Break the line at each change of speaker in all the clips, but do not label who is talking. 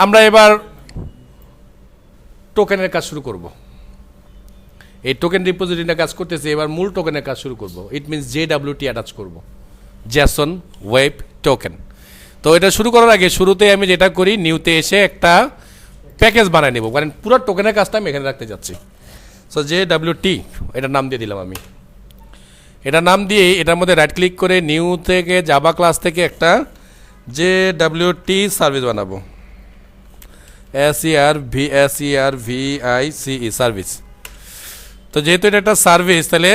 আমরা এবার টোকেনের কাজ শুরু করব। এই টোকেন রিপোজিটরিটা কাজ করতেছে, এবার মূল টোকেনের কাজ শুরু করব। ইট মিনস JWT অ্যাটাচ করব, JSON Web Token। তো এটা শুরু করার আগে শুরুতে আমি যেটা করি, নিউতে এসে একটা প্যাকেজ বানিয়ে নেব, কারণ পুরো টোকেনের কাজটা আমি এখানে রাখতে যাচ্ছি। সো JWT এটার নাম দিয়ে দিলাম আমি। এটা নাম দিয়ে এটার মধ্যে রাইট ক্লিক করে নিউ থেকে জাভা ক্লাস থেকে একটা JWT সার্ভিস বানাবো, SERVICE সার্ভিস। তো যেহেতু এটা একটা সার্ভিস, তাহলে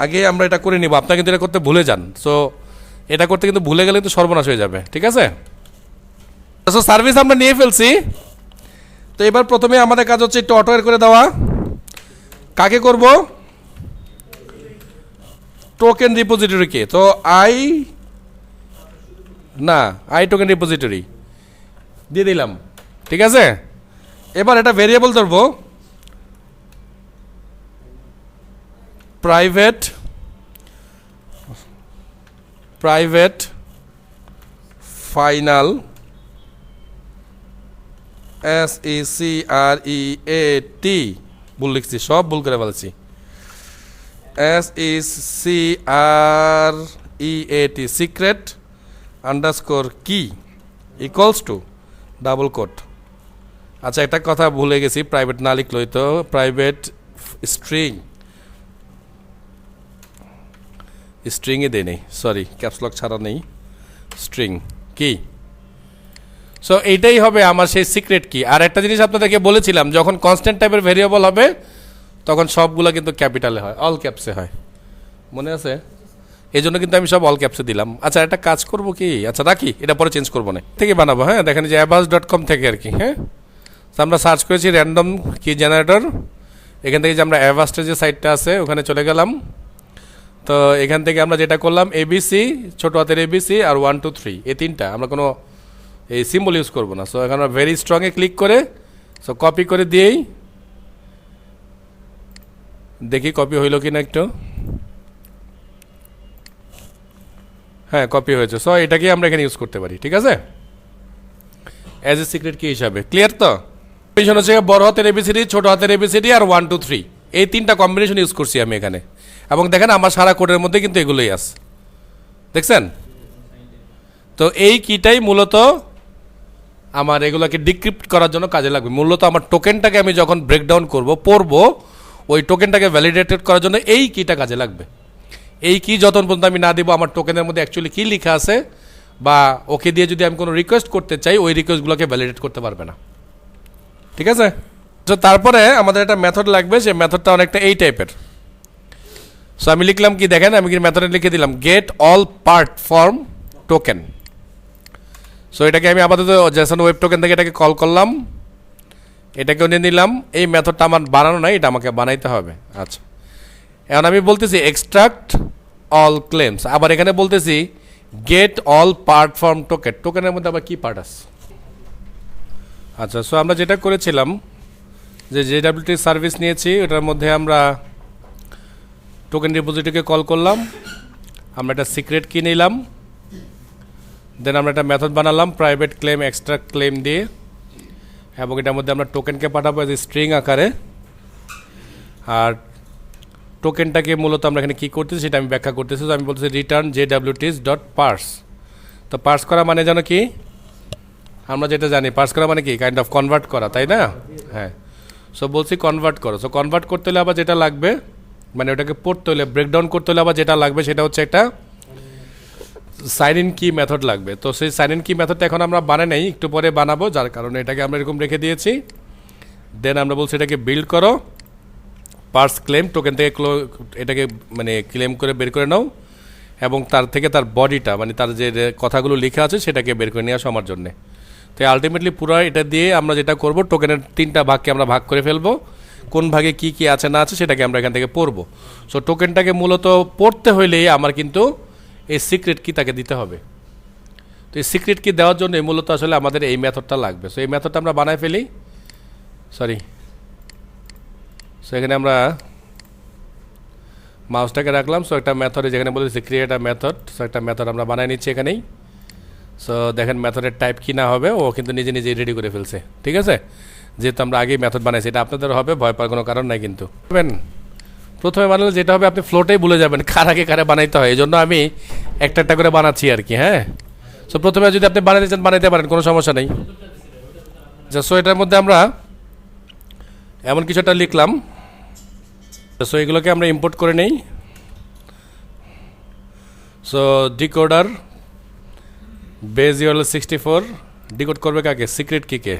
আগে আমরা এটা করে নিব। আপনারা কিন্তু এটা করতে ভুলে যান। সো এটা করতে কিন্তু ভুলে গেলে কিন্তু সর্বনাশ হয়ে যাবে, ঠিক আছে? সো সার্ভিস আমরা নিয়ে ফেলছি। তো এবার প্রথমে আমাদের কাজ হচ্ছে একটু অটোয়ার করে দেওয়া। কাকে করব? টোকেন রিপোজিটরিকে। তো আই টোকেন রিপোজিটরি দিয়ে দিলাম, ঠিক আছে? এবার এটা ভেরিয়েবল ধরবো, প্রাইভেট ফাইনাল SECREAT, ভুল লিখছি, সব ভুল করে বলছি, SECREAT সিক্রেট আন্ডারস্কোর কি ইকুয়ালস টু ডাবল কোট। আচ্ছা, একটা কথা ভুলে গেছি, প্রাইভেট না লিখলই তো, প্রাইভেট স্ট্রিংয়ে দেয় নেই, সরি, ক্যাপসলক ছাড়া নেই, স্ট্রিং কি। সো এইটাই হবে আমার সেই সিক্রেট কি। আর একটা জিনিস আপনাদেরকে বলেছিলাম, যখন কনস্ট্যান্ট টাইপের ভেরিয়েবল হবে তখন সবগুলো কিন্তু ক্যাপিটালে হয়, অল ক্যাপসে হয়, মনে আছে? এই জন্য কিন্তু আমি সব অল ক্যাপসে দিলাম। আচ্ছা, একটা কাজ করবো কি, আচ্ছা রাখি, এটা পরে চেঞ্জ করবো না, থেকে বানাবো। হ্যাঁ, দেখেন যে avast.com থেকে আর কি। হ্যাঁ, তো আমরা সার্চ করেছি র্যান্ডম কি জেনারেটর, এখান থেকে যে আমরা avast যে সাইটটা আছে ওখানে চলে গেলাম। তো এখান থেকে আমরা যেটা করলাম, ABC, ছোট হাতের ABC আর 1 2 3, এই তিনটা, আমরা কোনো এই সিম্বল ইউজ করবো না। সো এখানে ভেরি স্ট্রংয়ে ক্লিক করে, সো কপি করে দিয়েই দেখি কপি হইল কি না একটু। হ্যাঁ, কপি হয়েছে। সো এটাকে আমরা এখানে ইউজ করতে পারি, ঠিক আছে, অ্যাজ এ সিক্রেট কি হিসাবে। ক্লিয়ার? তো কম্বিনেশন হচ্ছে বড় হাতের ABCD, ছোট হাতের ABCD আর 1 2 3, এই তিনটা কম্বিনেশন ইউজ করছি আমি এখানে। এবং দেখেন আমার সারা কোডের মধ্যে কিন্তু এগুলোই আছে, দেখছেন? তো এই কিটাই মূলত আমার এগুলোকে ডিক্রিপ্ট করার জন্য কাজে লাগবে। মূলত আমার টোকেনটাকে আমি যখন ব্রেকডাউন করব, পড়বো, ওই টোকেনটাকে ভ্যালিডেটেড করার জন্য এই কিটা কাজে লাগবে। এই কি যতক্ষণ পর্যন্ত আমি না দেবো আমার টোকেনের মধ্যে অ্যাকচুয়ালি কী লেখা আছে, বা ওকে দিয়ে যদি আমি কোনো রিকোয়েস্ট করতে চাই, ওই রিকোয়েস্টগুলোকে ভ্যালিডেট করতে পারবে না, ঠিক আছে? তো তারপরে আমাদের একটা মেথড লাগবে, সেই মেথডটা অনেকটা এই টাইপের। সো আমি লিখলাম কি, দেখেন আমি কি মেথডে লিখে দিলাম, gate all part form token. So এটাকে আমি আপাতত JSON ওয়েব টোকেন থেকে এটাকে কল করলাম, এটাকেও নিয়ে নিলাম। এই মেথডটা আমার বানানো নাই, এটা আমাকে বানাইতে হবে। আচ্ছা, এখন আমি বলতেছি এক্সট্রাক্ট অল ক্লেমস, আবার এখানে বলতেছি get all part form token. টোকেনের মধ্যে আবার কি পার্ট আছে? আচ্ছা, সো আমরা যেটা করেছিলাম যে JWT সার্ভিস নিয়েছি, ওটার মধ্যে আমরা টোকেন রিপোজিটরিকে কল করলাম, আমরা একটা সিক্রেট কি নিলাম, দেন আমরা একটা মেথড বানালাম প্রাইভেট ক্লেম এক্সট্রাক্ট ক্লেম দিয়ে, এবং এটার মধ্যে আমরা টোকেনকে পাঠাবো যে স্ট্রিং আকারে। আর টোকেনটাকে মূলত আমরা এখানে কী করতেছি সেটা আমি ব্যাখ্যা করতেছি। তো আমি বলতেছি রিটার্ন JWT.parse। তো পার্স করা মানে জানো কি? আমরা যেটা জানি, পার্স করা মানে কি, কাইন্ড অফ কনভার্ট করা, তাই না? হ্যাঁ, সো বলছি কনভার্ট করো। সো কনভার্ট করতে হলে আবার যেটা লাগবে, মানে ওটাকে পড়তে হলে, ব্রেকডাউন করতে হলে আবার যেটা লাগবে সেটা হচ্ছে একটা সাইন ইন কি মেথড লাগবে। তো সেই সাইন ইন কি মেথডটা এখন আমরা বানাই নাই, একটু পরে বানাবো, যার কারণে এটাকে আমরা এরকম রেখে দিয়েছি। দেন আমরা বলছি এটাকে বিল্ড করো, পার্স ক্লেম, টোকেন থেকে এটাকে মানে ক্লেম করে বের করে নাও, এবং তার থেকে তার বডিটা, মানে তার যে কথাগুলো লেখা আছে সেটাকে বের করে নিয়ে আসো আমার জন্যে। তো আলটিমেটলি পুরো এটা দিয়ে আমরা যেটা করব, টোকেনের তিনটা ভাগকে আমরা ভাগ করে ফেলবো, কোন ভাগে কি কি আছে না আছে সেটাকে আমরা এখান থেকে পড়বো। সো টোকেনটাকে মূলত পড়তে হইলেই আমার কিন্তু এই সিক্রেট কি তাকে দিতে হবে। তো এই সিক্রেট কি দেওয়ার জন্য মূলত আসলে আমাদের এই মেথডটা লাগবে। সো এই মেথডটা আমরা বানাই ফেলি, সরি। সো এখানে আমরা মাউসটাকে রাখলাম। সো একটা মেথডে যেখানে বলেছি ক্রিয়েট আ মেথড, সো একটা মেথড আমরা বানাই নিচ্ছি এখানেই। সো দেখেন মেথডের টাইপ কি না হবে ও কিন্তু নিজে নিজেই রেডি করে ফেলছে, ঠিক আছে, যেহেতু আমরা আগেই মেথড বানাইছি। এটা আপনাদের হবে, ভয় পাওয়ার কোনো কারণ নাই। কিন্তু প্রথমে বানালে যেটা হবে আপনি ফ্লোটেই ভুলে যাবেন কার আগে কারে বানাইতে হয়, এই জন্য আমি একটা একটা করে বানাচ্ছি আর কি। হ্যাঁ, সো প্রথমে যদি আপনি বানাইতে চান বানাইতে পারেন, কোনো সমস্যা নেই। সো এটার মধ্যে আমরা এমন কিছু একটা লিখলাম, সো এগুলোকে আমরা ইম্পোর্ট করে নেই। So decoder base URL 64 decode করবে কাকে? সিক্রেট কিকে।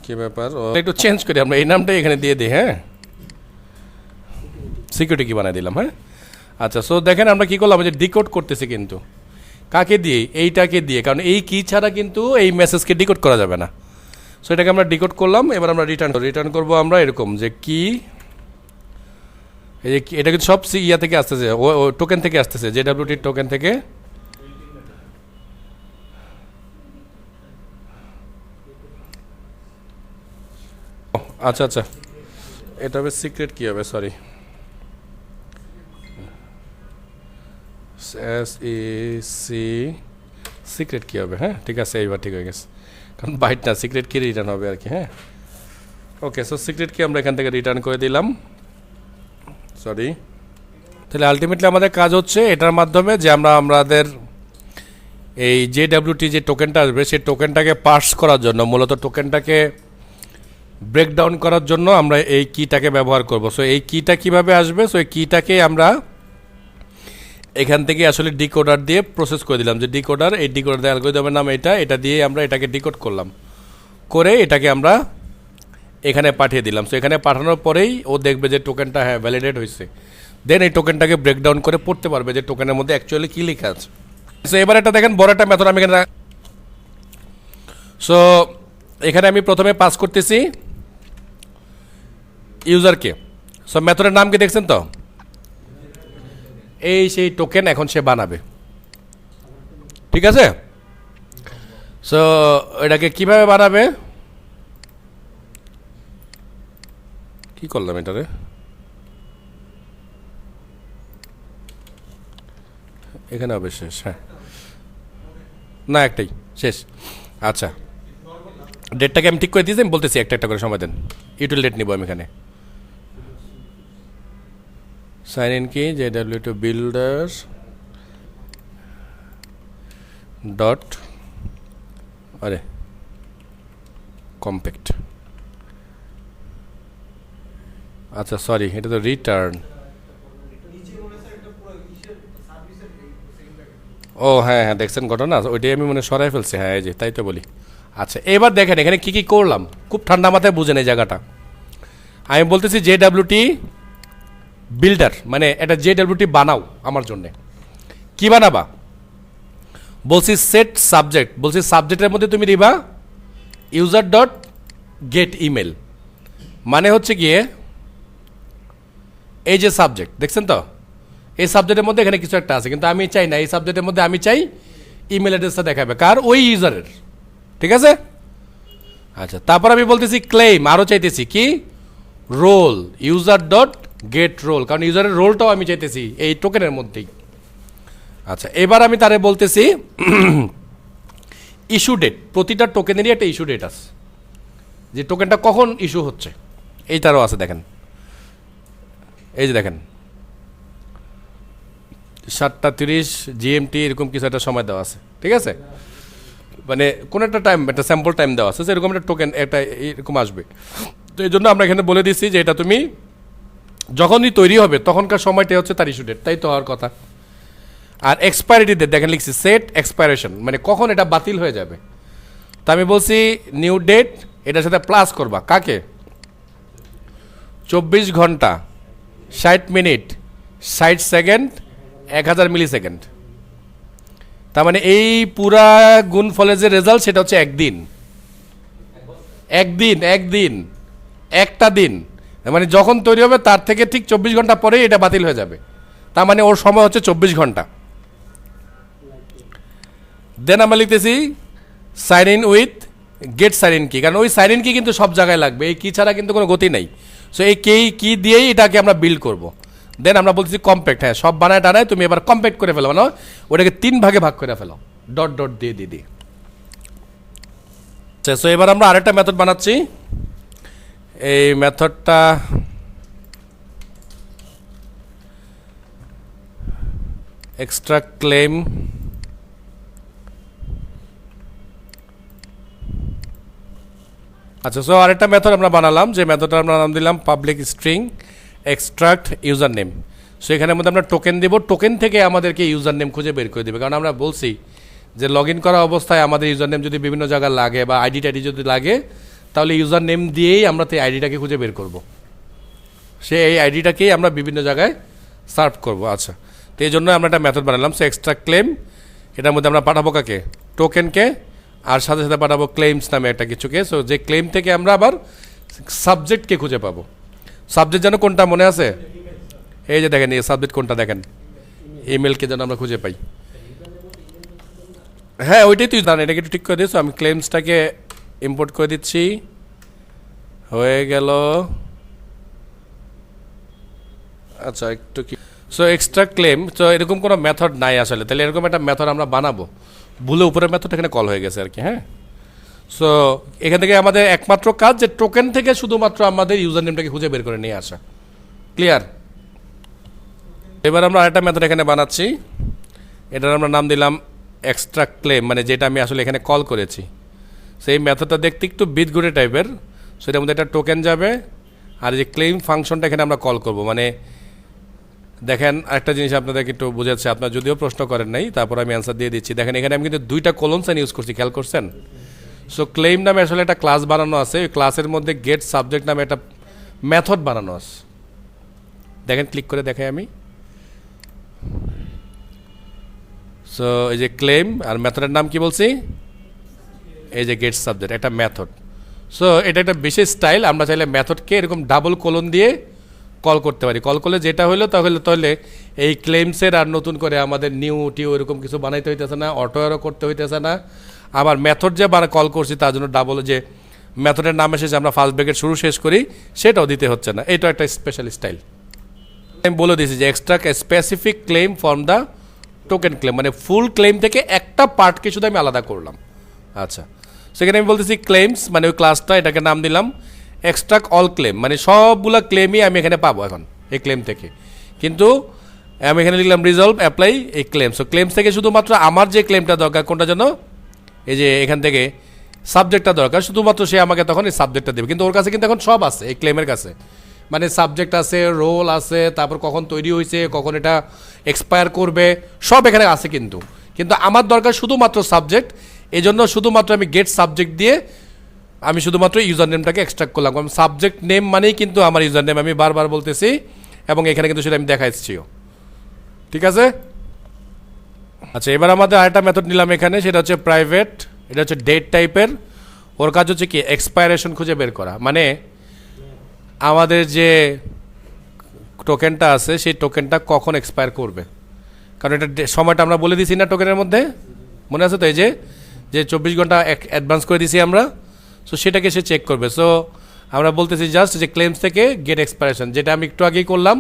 কি ব্যাপার, একটু চেঞ্জ করি আমরা, এই নামটাই এখানে দিয়ে দিই। হ্যাঁ, সিকিউরিটি কি বানাই দিলাম। হ্যাঁ, আচ্ছা, সো দেখেন আমরা কি করলাম, যে ডিকোড করতেছি কিন্তু কাকে দিয়ে? এইটাকে দিয়ে, কারণ এই কি ছাড়া কিন্তু এই মেসেজকে ডিকোড করা যাবে না। সো এটাকে আমরা ডিকোড করলাম। এবার আমরা রিটার্ন করবো আমরা এরকম যে কি, এই যে এটা কিন্তু সব ইয়া থেকে আসতেছে, ও টোকেন থেকে আসতেছে, JWT টোকেন থেকে। আচ্ছা আচ্ছা, এটা হবে সিক্রেট কি হবে, সরি, সিক্রেট কি হবে। হ্যাঁ, ঠিক আছে, এইবার ঠিক হয়ে গেছে, কারণ বাইট না, সিক্রেট কি রিটার্ন হবে আর কি। হ্যাঁ, ওকে, সো সিক্রেট কি আমরা এখান থেকে রিটার্ন করে দিলাম, সরি। তাহলে আলটিমেটলি আমাদের কাজ হচ্ছে এটার মাধ্যমে যে আমরা আমাদের এই JWT যে টোকেনটা আসবে সেই টোকেনটাকে পার্স করার জন্য, মূলত টোকেনটাকে ব্রেকডাউন করার জন্য আমরা এই কিটাকে ব্যবহার করব। সো এই কিটা কিভাবে আসবে? সো এই কিটাকে আমরা এখান থেকে আসলে ডিকোডার দিয়ে প্রসেস করে দিলাম, যে ডিকোডার, এই ডিকোডার অ্যালগরিদমের নাম এটা দিয়ে আমরা এটাকে ডিকোড করলাম, করে এটাকে আমরা এখানে পাঠিয়ে দিলাম। সো এখানে পাঠানোর পরেই ও দেখবে যে টোকেনটা হ্যাঁ ভ্যালিডেট হয়েছে, দেন এই টোকেনটাকে ব্রেকডাউন করে পড়তে পারবে যে টোকেনের মধ্যে অ্যাকচুয়ালি কী লেখা আছে। সো এবার এটা দেখেন বড় একটা মেথড আমি এখানে, সো এখানে আমি প্রথমে পাস করতেছি ইউজারকে। সো মেথডের নাম কি দেখছেন তো, এই সেই টোকেন এখন সে বানাবে, ঠিক আছে। সো এটাকে কিভাবে বানাবে, কি করলাম এটারে, এখানে হবে শেষ। হ্যাঁ, না একটাই শেষ। আচ্ছা, ডেটটাকে আমি ঠিক করে দিয়েছি, আমি বলতেছি একটা একটা করে সময় দেন, ইউটিল ডেট নিব আমি এখানে। সাইন ইন কি JWT builder ডট আরে কম্প্যাক্ট। আচ্ছা সরি, এটা তো রিটার্ন। ও হ্যাঁ হ্যাঁ, দেখছেন ঘটনা, ওইটাই আমি মনে সরাই ফেলছি। হ্যাঁ, এই যে তাই তো বলি। আচ্ছা, এবার দেখেন এখানে কি কি করলাম, খুব ঠান্ডা মাথায় বুঝেন এই জায়গাটা। আমি বলতেছি JWT বিল্ডার, মানে এটা JWT বানাও আমার জন্যে। কি বানাবা বলছি, সেট সাবজেক্ট, বলছি সাবজেক্টের মধ্যে তুমি দিবা ইউজার ডট গেট ইমেল, মানে হচ্ছে গিয়ে এই যে সাবজেক্ট দেখছেন তো, এই সাবজেক্টের মধ্যে এখানে কিছু একটা আছে, কিন্তু আমি চাই না এই সাবজেক্টের মধ্যে, আমি চাই ইমেল অ্যাড্রেসটা দেখাবে কার, ওই ইউজারের, ঠিক আছে। আচ্ছা, তারপর আমি বলতেছি ক্লেম, আরও চাইতেছি কি role, user dot get role, কারণ ইউজারের রোলটাও আমি চাইতেছি এই টোকেনের মধ্যেই। আচ্ছা, এবার আমি তারে বলতেছি ইস্যু ডেট, প্রতিটা টোকেনেরই একটা ইস্যু ডেট আছে, যে টোকেনটা কখন ইস্যু হচ্ছে এইটারও আছে। দেখেন এই যে দেখেন 7:30 GMT এরকম কিছু একটা সময় দেওয়া আছে, ঠিক আছে, মানে কোন একটা টাইম, একটা স্যাম্পল টাইম দেওয়া আছে, সেরকম একটা টোকেন একটা এরকম আসবে। তো এই জন্য আমরা এখানে বলে দিচ্ছি যে এটা তুমি যখনই তৈরি হবে তখনকার সময়টা হচ্ছে তার ইস্যু ডেট, তাই তো হওয়ার কথা। আর এক্সপায়ারিটি ডেট দেখেন লিখছি সেট এক্সপায়ারেশন, মানে কখন এটা বাতিল হয়ে যাবে। তো আমি বলছি নিউ ডেট, এটার সাথে প্লাস করবা কাকে, 24 ঘন্টা 60 মিনিট 60 সেকেন্ড 1000 মিলি সেকেন্ড। তার মানে এই পুরা গুণ ফলের যে রেজাল্ট সেটা হচ্ছে একদিন, একটা দিন, মানে যখন তৈরি হবে তার থেকে ঠিক 24 ঘন্টা পরেই এটা বাতিল হয়ে যাবে। তার মানে ওর সময় হচ্ছে 24 ঘন্টা। দেন আমরা লিখতেছি sign in with get sign in কি, কারণ ওই সাইন ইন কি কিন্তু সব জায়গায় লাগবে, এই কি ছাড়া কিন্তু কোনো গতি নেই। সো এই কি দিয়েই এটাকে আমরা বিল্ড করব। দেন আমরা বলছি কম্প্যাক্ট, হ্যাঁ সব বানায় টানায় তুমি এবার কম্প্যাক্ট করে ফেলো, মানে ওটাকে 3 ভাগে ভাগ করে ফেলো ডট ডট দিয়ে দিয়ে। আচ্ছা, সো এবার আমরা আরেকটা মেথড বানাচ্ছি। এই মেথডটা এক্সট্রাক্ট ক্লেম, আচ্ছা সো আরেকটা মেথড আমরা বানালাম, যে মেথডটা আমরা নাম দিলাম public string extract user name. So এখানের মধ্যে আমরা টোকেন দেব, টোকেন থেকে আমাদেরকে ইউজার নেম খুঁজে বের করে দেবে, কারণ আমরা বলছি যে লগ ইন করা অবস্থায় আমাদের ইউজার নেম যদি বিভিন্ন জায়গায় লাগে বা আইডি টাইডি যদি লাগে, তাহলে ইউজার নেম দিয়েই আমরা সেই আইডিটাকে খুঁজে বের করব, সে এই আইডিটাকেই আমরা বিভিন্ন জায়গায় সার্ভ করব। আচ্ছা, তো এই জন্য আমরা একটা মেথড বানালাম। সো এক্সট্রাক্ট ক্লেম, এটার মধ্যে আমরা পাঠাবো কাকে, টোকেনকে, আর সাথে সাথে পাঠাবো ক্লেমস নামে একটা কিছুকে। সো যে ক্লেম থেকে আমরা আবার সাবজেক্টকে খুঁজে পাবো। সাবজেক্ট যেন কোনটা মনে আছে, এই যে দেখেন এই সাবজেক্ট কোনটা দেখেন, ইমেলকে যেন আমরা খুঁজে পাই। হ্যাঁ ওইটাই তুই জান, এটাকে একটু ঠিক করে দিস। আমি ক্লেমসটাকে ইম্পোর্ট করে দিচ্ছি, হয়ে গেল। আচ্ছা একটু কি, সো এক্সট্রা ক্লেম, তো এরকম কোনো মেথড নাই আসলে, তাহলে এরকম একটা মেথড আমরা বানাবো। ভুলে উপরের মেথড এখানে কল হয়ে গেছে আর কি। হ্যাঁ, সো এখান থেকে আমাদের একমাত্র কাজ যে টোকেন থেকে শুধুমাত্র আমাদের ইউজার নেমটাকে খুঁজে বের করে নিয়ে আসা। ক্লিয়ার? এবার আমরা আরেকটা মেথড এখানে বানাচ্ছি, এটার আমরা নাম দিলাম এক্সট্রাক্ট ক্লেম, মানে যেটা আমি আসলে এখানে কল করেছি। সেই মেথডটা দেখতে একটু বিটগুড়ে টাইপের, সেটার মধ্যে একটা টোকেন যাবে, আর যে ক্লেম ফাংশনটা এখানে আমরা কল করব। মানে দেখেন আরেকটা জিনিস আপনাদেরকে একটু বোঝাচ্ছি, আপনারা যদিও প্রশ্ন করেন নাই, তারপর আমি অ্যান্সার দিয়ে দিচ্ছি। দেখেন এখানে আমি কিন্তু 2টা কোলন সাইন ইউজ করছি, খেয়াল করছেন? সো ক্লেম নামে আসলে একটা ক্লাস বানানো আছে, ওই ক্লাসের মধ্যে গেট সাবজেক্ট নামে একটা মেথড বানানো আছে। দেখেন ক্লিক করে দেখাই আমি। সো এই যে ক্লেম, আর মেথডের নাম কি বলছি, এই যে গেট সাবজেক্ট, একটা মেথড। সো এটা একটা বিশেষ স্টাইল, আমরা চাইলে মেথডকে এরকম ডাবল কোলন দিয়ে কল করতে পারি। কল করলে যেটা হলো তাহলে এই ক্লেমসের আর নতুন করে আমাদের নিউ টিউ এরকম কিছু বানাইতে হইতেছে না, অটো এরও করতে হইতেছে না। আবার মেথড যে কল করছি তার জন্য ডাবল যে মেথডের নাম এসে যে আমরা ফার্স্ট ব্র্যাকেট শুরু শেষ করি সেটাও দিতে হচ্ছে না। এটা একটা স্পেশাল স্টাইল। আমি বলে দিয়েছি যে extract specific claim from the token claim, মানে ফুল ক্লেম থেকে একটা পার্টকে শুধু আমি আলাদা করলাম। আচ্ছা, সেখানে আমি বলতেছি ক্লেমস, মানে ওই ক্লাসটা, এটাকে নাম দিলাম এক্সট্রাক্ট অল ক্লেম, মানে সবগুলা ক্লেমই আমি এখানে পাবো এখন এই ক্লেম থেকে। কিন্তু আমি এখানে লিখলাম রিজলভ অ্যাপ্লাই এই ক্লেম। সো ক্লেমস থেকে শুধুমাত্র আমার যে ক্লেমটা দরকার, কোনটা যেন, এই যে এখান থেকে সাবজেক্টটা দরকার, শুধুমাত্র সে আমাকে তখন এই সাবজেক্টটা দেবে। কিন্তু ওর কাছে কিন্তু এখন সব আছে এই ক্লেমের কাছে, মানে সাবজেক্ট আছে, রোল আছে, তারপর কখন তৈরি হয়েছে, কখন এটা এক্সপায়ার করবে, সব এখানে আছে। কিন্তু আমার দরকার শুধুমাত্র সাবজেক্ট, এই জন্য শুধুমাত্র আমি গেট সাবজেক্ট দিয়ে আমি শুধুমাত্র ইউজার নেমটাকে এক্সট্রাক্ট করলাম। কারণ সাবজেক্ট নেম মানেই কিন্তু আমার ইউজার নেম, আমি বারবার বলতেছি, এবং এখানে কিন্তু সেটা আমি দেখাচ্ছিও। ঠিক আছে? আচ্ছা, এবার আমাদের আরেকটা মেথড নিলাম এখানে, সেটা হচ্ছে প্রাইভেট, এটা হচ্ছে ডেট টাইপের। ওর কাজ হচ্ছে কি এক্সপায়ারেশন খুঁজে বের করা, মানে আমাদের যে টোকেনটা আছে সেই টোকেনটা কখন এক্সপায়ার করবে, কারণ এটা সময়টা আমরা বলে দিছি না টোকেনের মধ্যে, মনে আছে তো? এই যে 24 ঘন্টা অ্যাডভান্স করে দিছি আমরা, সো সেটাকে সে চেক করবে। সো আমরা বলতেছি জাস্ট যে ক্লেমস থেকে গেট এক্সপায়ারেশন, যেটা আমি একটু আগেই করলাম,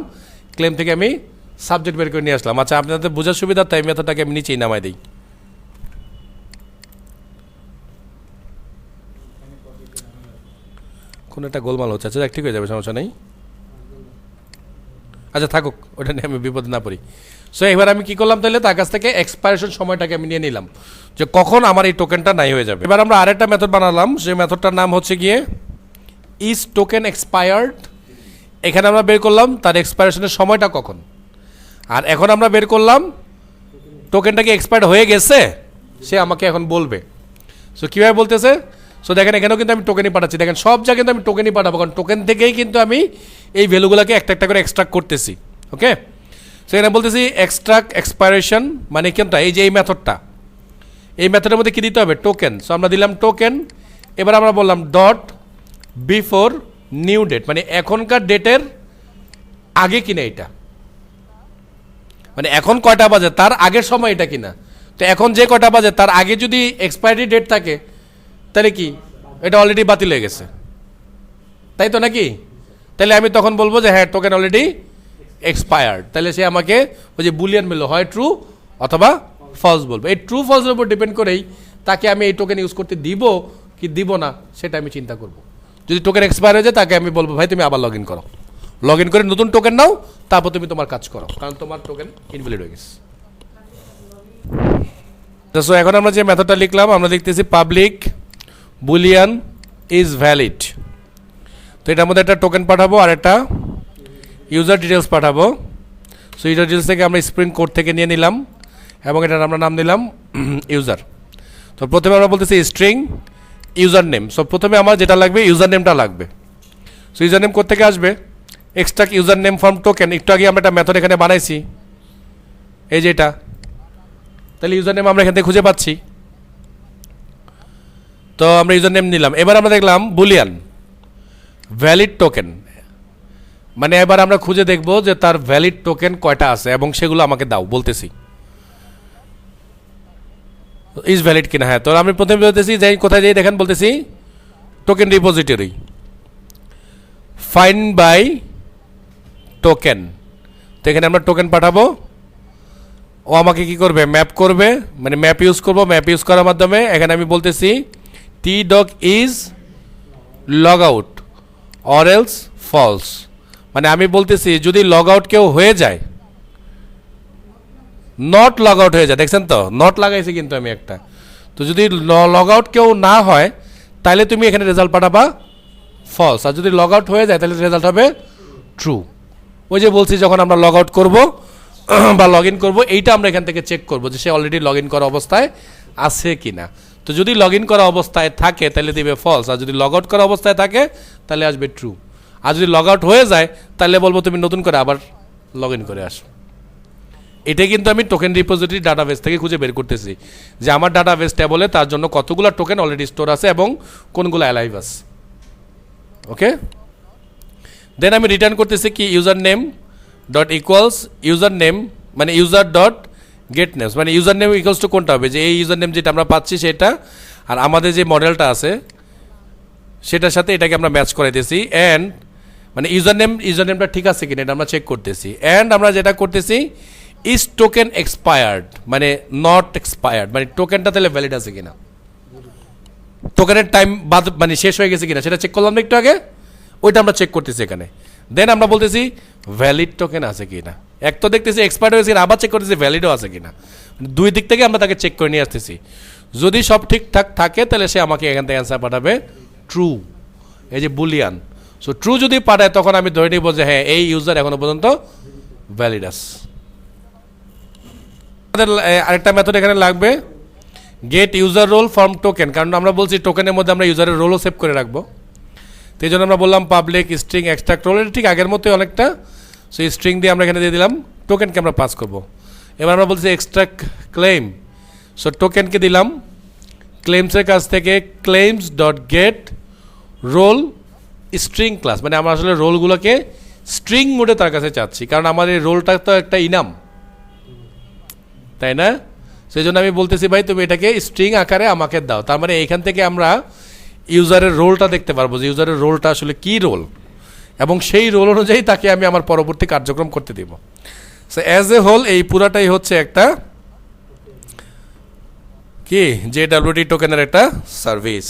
ক্লেম থেকে আমি সাবজেক্ট বের করে নিয়ে আসলাম। আচ্ছা, আপনাদের বোঝার সুবিধা তাই মেথডটাকে আমি নিচেই নামাই দিই। কোনো একটা গোলমাল হচ্ছে, আচ্ছা ঠিক হয়ে যাবে, সমস্যা নেই। আচ্ছা থাকুক, ওটা নিয়ে আমি বিপদে না পড়ি। সো এবার আমি কি করলাম, তাহলে তার কাছ থেকে এক্সপায়ারেশন সময়টাকে আমি নিয়ে নিলাম, যে কখন আমার এই টোকেনটা নাই হয়ে যাবে। এবার আমরা আরেকটা মেথড বানালাম, সেই মেথডটার নাম হচ্ছে গিয়ে ইজ টোকেন এক্সপায়ার্ড। এখানে আমরা বের করলাম তার এক্সপায়ারেশনের সময়টা কখন, আর এখন আমরা বের করলাম টোকেনটা কি এক্সপায়ার্ড হয়ে গেছে, সে আমাকে এখন বলবে। সো কীভাবে বলতেছে, সো দেখেন এখানেও কিন্তু আমি টোকেনই পাঠাচ্ছি, দেখেন সব জায়গায় কিন্তু আমি টোকেনই পাঠাবো, কারণ টোকেন থেকেই কিন্তু আমি এই ভ্যালুগুলোকে একটা একটা করে এক্সট্রাক্ট করতেছি। ওকে, সো এখানে বলতেছি এক্সট্রাক্ট এক্সপায়ারেশন, মানে কোনটা, এই যে এই মেথডটা, এই মেথডের মধ্যে কী দিতে হবে, টোকেন। সো আমরা দিলাম টোকেন, এবার আমরা বললাম ডট বিফোর নিউ ডেট, মানে এখনকার ডেটের আগে কিনা এটা, মানে এখন কয়টা বাজে তার আগের সময় এটা কিনা। তো এখন যে কয়টা বাজে তার আগে যদি এক্সপায়ারি ডেট থাকে তাহলে কি এটা অলরেডি বাতিল হয়ে গেছে, তাই তো নাকি? তাহলে আমি তখন বলবো যে হ্যাঁ টোকেন অলরেডি এক্সপায়ার্ড, তাহলে সে আমাকে ওই যে বুলিয়ান বললো হয় ট্রু অথবা ফলস বলবো। এই ট্রু ফলসের উপর ডিপেন্ড করেই তাকে আমি এই টোকেন ইউজ করতে দিব কি দিব না সেটা আমি চিন্তা করব। যদি টোকেন এক্সপায়ার হয়ে যায় তাকে আমি বলবো ভাই তুমি আবার লগ ইন করো, লগ ইন করে নতুন টোকেন নাও, তারপর তুমি তোমার কাজ করো, কারণ তোমার টোকেন ইনভ্যালিড হয়ে গেছে। সো এখন আমরা যে মেথডটা লিখলাম আমরা দেখতেছি পাবলিক বুলিয়ান ইজ ভ্যালিড। তো এটার মধ্যে একটা টোকেন পাঠাবো আর একটা ইউজার ডিটেলস পাঠাবো। সো ইউজার ডিটেলস থেকে আমরা স্প্রিং কোড থেকে নিয়ে নিলাম এবং এটার আমরা নাম দিলাম ইউজার। তো প্রথমে আমরা বলতেছি স্ট্রিং ইউজার নেম। সো প্রথমে আমার যেটা লাগবে ইউজার নেমটা লাগবে। সো ইউজার নেম কোথা থেকে আসবে, extract user name from token. একটু আগে আমরা একটা মেথড এখানে বানাইছি, এই যে এটা, তাহলে ইউজার নেম আমরা এখান থেকে খুঁজে পাচ্ছি। তো আমরা ইউজার নেম নিলাম। এবার আমরা দেখলাম বুলিয়ান ভ্যালিড টোকেন, মানে এবার আমরা খুঁজে দেখব যে তার ভ্যালিড টোকেন কয়টা আছে এবং সেগুলো আমাকে দাও বলতেছি ইজ ভ্যালিড কিনা। হ্যাঁ, তো আমি প্রথমে বলতেছি যে কোথায় যাই দেখেন, বলতেছি token repository find by token. তো এখানে আমরা টোকেন পাঠাবো, ও আমাকে কি করবে ম্যাপ করবে, মানে ম্যাপ ইউজ করব। ম্যাপ ইউজ করার মাধ্যমে এখানে আমি বলতেছি T doc is log out or else false, মানে আমি বলতেছি যদি লগ আউট কেউ হয়ে যায়, নট লগ আউট হয়ে যায়, দেখছেন তো নট লাগাইছি কিন্তু আমি একটা। তো যদি লগ আউট কেউ না হয় তাহলে তুমি এখানে রেজাল্ট পাঠাবা ফলস, আর যদি লগ আউট হয়ে যায় তাহলে রেজাল্ট হবে ট্রু। ওই যে বলছি যখন আমরা লগ আউট করবো বা লগ ইন করবো, এইটা আমরা এখান থেকে চেক করবো যে সে অলরেডি লগ ইন করা অবস্থায় আছে কিনা। তো যদি লগ ইন করা অবস্থায় থাকে তাহলে দিবে ফলস, আর যদি লগ আউট করা অবস্থায় থাকে তাহলে আসবে ট্রু। আর যদি লগ আউট হয়ে যায় তাহলে বলবো তুমি নতুন করে আবার লগ ইন করে আসো। এটা কিন্তু আমি টোকেন রিপোজিটরি ডাটাবেস থেকে খুঁজে বের করতেছি যে আমার ডাটাবেস ট্যাবলে তার জন্য কতগুলো টোকেন অলরেডি স্টোর আছে এবং কোনগুলো অ্যালাইভ আছে। ওকে, দেন আমি রিটার্ন করতেছি কি user name dot equals user name, মানে ইউজার ডট গেট নেমস, মানে ইউজার নেম ইকুয়ালস টু কোনটা হবে, যে এই ইউজার নেম যেটা আমরা পাচ্ছি সেটা আর আমাদের যে মডেলটা আছে সেটার সাথে এটাকে আমরা ম্যাচ করাইতেছি। অ্যান্ড মানে ইউজার নেমটা ঠিক আছে কিনা এটা আমরা চেক করতেছি। অ্যান্ড আমরা যেটা করতেছি ইজ টোকেন এক্সপায়ার্ড, মানে নট এক্সপায়ার্ড, মানে টোকেনটা তাহলে ভ্যালিড আছে কিনা, টোকেনের টাইম বাদ মানে শেষ হয়ে গেছে কিনা সেটা চেক করলাম না একটু আগে, ওইটা আমরা চেক করতেছি এখানে। দেন আমরা বলতেছি ভ্যালিড টোকেন আছে কিনা, এক তো দেখতেছি এক্সপায়ার্ড হয়েছে আবার চেক করতেছি ভ্যালিডও আছে কিনা, দুই দিক থেকে আমরা তাকে চেক করে নিয়ে আসতেছি। যদি সব ঠিকঠাক থাকে তাহলে সে আমাকে এখান থেকে অ্যান্সার পাঠাবে ট্রু, এই যে বুলিয়ান। সো ট্রু যদি পাঠায় তখন আমি ধরে নিব যে হ্যাঁ এই ইউজার এখনো পর্যন্ত ভ্যালিড আছে। আমাদের আরেকটা মেথড এখানে লাগবে get user role from token, কারণ আমরা বলছি টোকেনের মধ্যে আমরা ইউজারের রোলও সেভ করে রাখবো। তো এই জন্য আমরা বললাম পাবলিক স্ট্রিং এক্সট্রাক্ট রোল, ঠিক আগের মতোই অনেকটা। সো এই স্ট্রিং দিয়ে আমরা এখানে দিয়ে দিলাম টোকেনকে আমরা পাস করব। এবার আমরা বলছি এক্সট্রাক্ট ক্লেম, সো টোকেনকে দিলাম ক্লেমসের কাছ থেকে claims dot get role string class, মানে আমরা আসলে রোলগুলোকে স্ট্রিং মোডে তার কাছে চাচ্ছি, কারণ আমাদের রোলটা তো একটা ইনাম, তাই না? সেই জন্য আমি বলতেছি ভাই তুমি এটাকে স্ট্রিং আকারে আমাকে দাও। তার মানে এইখান থেকে আমরা ইউজারের রোলটা দেখতে পারবো যে ইউজারের রোলটা আসলে কি রোল, এবং সেই রোল অনুযায়ী তাকে আমি আমার পরবর্তী কার্যক্রম করতে দিব। সো অ্যাজ এ হোল এই পুরাটাই হচ্ছে একটা কি JWT টোকেনের একটা সার্ভিস।